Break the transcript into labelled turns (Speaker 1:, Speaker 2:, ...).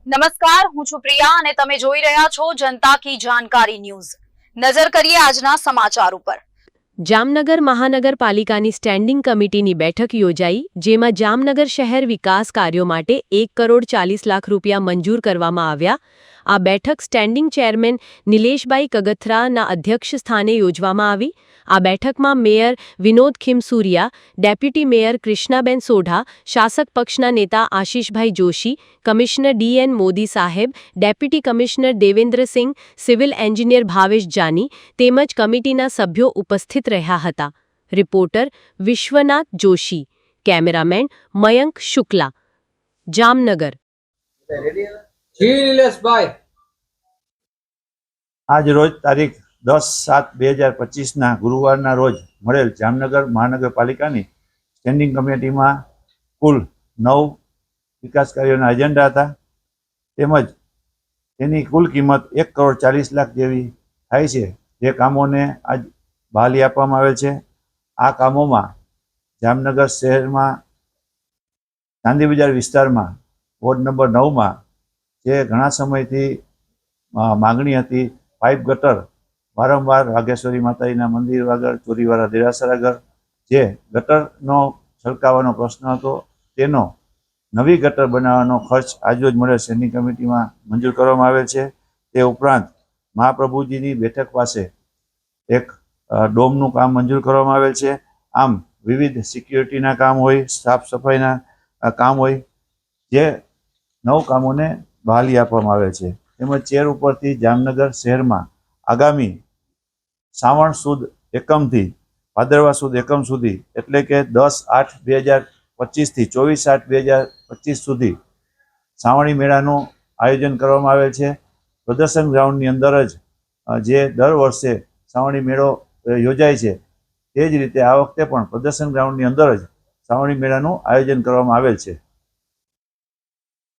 Speaker 1: નમસ્કાર, હું છું પ્રિયા અને તમે જોઈ રહ્યા છો જનતા કી જાણકારી ન્યૂઝ। નજર કરીએ આજના સમાચાર ઉપર।
Speaker 2: જામનગર મહાનગરપાલિકાની સ્ટેન્ડિંગ કમિટીની બેઠક યોજાઈ, જેમાં જામનગર શહેર વિકાસ કાર્યો માટે 1,40,00,000 રૂપિયા મંજૂર કરવામાં આવ્યા। આ બેઠક સ્ટેન્ડિંગ ચેરમેન નિલેશભાઈ કગથરાના અધ્યક્ષ સ્થાને યોજવામાં આવી। આ બેઠકમાં mayor Vinod Khimsuriya, deputy mayor Krishnaben Sodha, શાસક પક્ષના નેતા આશીષભાઈ જોશી, કમિશનર ડીએન મોદી સાહેબ, deputy commissioner Devendrasinh, civil engineer Bhavesh Jani તેમજ કમિટીના સભ્યો ઉપસ્થિત રહ્યા હતા। Reporter Vishwanath Joshi, cameraman Mayank Shukla, Jamnagar.
Speaker 3: આજ રોજ તારીખ 10/7/2025 ગુરુવારના રોજ મળેલ જામનગર મહાનગરપાલિકાની સ્ટેન્ડિંગ કમિટીમાં કુલ 9 વિકાસ કાર્યોના એજન્ડા હતા, તેમજ તેની કુલ કિંમત 1,40,00,000 જેવી થાય છે, જે કામોને આજ બહાલી આપવામાં આવેલ છે। આ કામોમાં જામનગર શહેરમાં ચાંદી બજાર વિસ્તારમાં વોર્ડ નંબર 9માં જે ઘણા સમયથી માગણી હતી, પાઇપ ગટર વારંવાર વાઘેશ્વરી માતાજીના મંદિર આગળ, ચોરીવાળા દેરાસર આગળ જે ગટરનો છલકાવાનો પ્રશ્ન હતો, તેનો નવી ગટર બનાવવાનો ખર્ચ આજરોજ મળેલ સ્ટેન્ડિંગ કમિટીમાં મંજૂર કરવામાં આવેલ છે। તે ઉપરાંત મહાપ્રભુજીની બેઠક પાસે એક ડોમનું કામ મંજૂર કરવામાં આવેલ છે। આમ વિવિધ સિક્યુરિટીના કામ હોય, સાફ સફાઈના કામ હોય, જે 9 કામોને બહાલી આપવામાં આવે છે। તેમજ ચેર ઉપરથી જામનગર શહેરમાં આગામી શ્રાવણ સુદ એકમથી ભાદરવા સુદ એકમ સુધી, એટલે કે 10/8/2025 થી 24/8/2025 સુધી શ્રાવણી મેળાનું આયોજન કરવામાં આવેલ છે। પ્રદર્શન ગ્રાઉન્ડની અંદર જ જે દર વર્ષે શ્રાવણી મેળો યોજાય છે, તે જ રીતે આ વખતે પણ પ્રદર્શન ગ્રાઉન્ડની અંદર જ શ્રાવણી મેળાનું આયોજન કરવામાં આવેલ છે।